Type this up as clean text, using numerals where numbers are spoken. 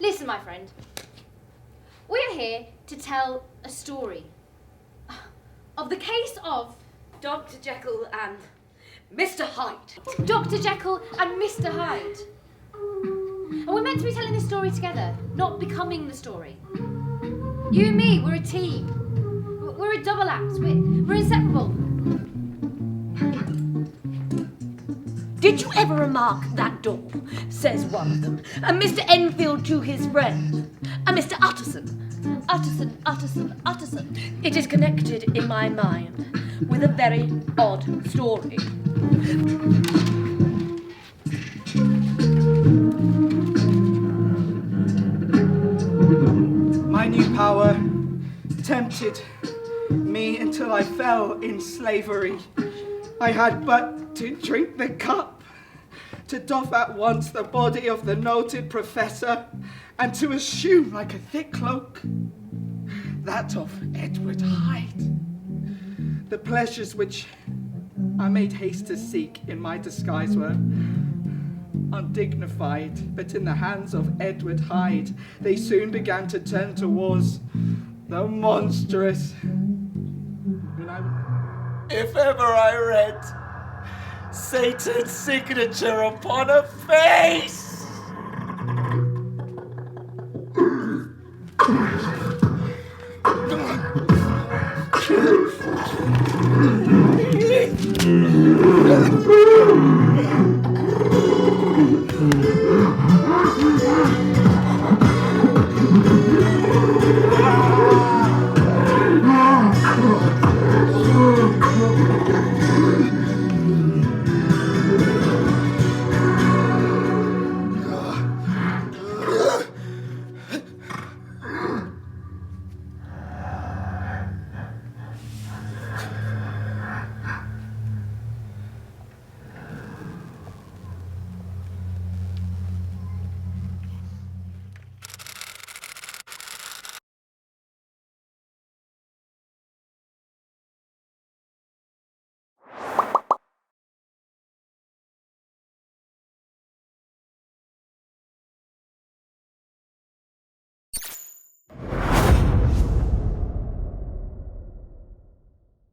Listen, my friend. We're here to tell a story of the case of Dr. Jekyll and Mr. Hyde. Dr. Jekyll and Mr. Hyde. And we're meant to be telling this story together, not becoming the story. You and me, we're a team. We're a double act. We're inseparable. Did you ever remark that door? Says one of them. And Mr. Enfield to his friend. And Mr. Utterson. Utterson. It is connected in my mind with a very odd story. My new power tempted me until I fell in slavery. I had but to drink the cup, to doff at once the body of the noted professor, and to assume like a thick cloak that of Edward Hyde. The pleasures which I made haste to seek in my disguise were undignified, but in the hands of Edward Hyde they soon began to turn towards the monstrous. If ever I read Satan's signature upon a face,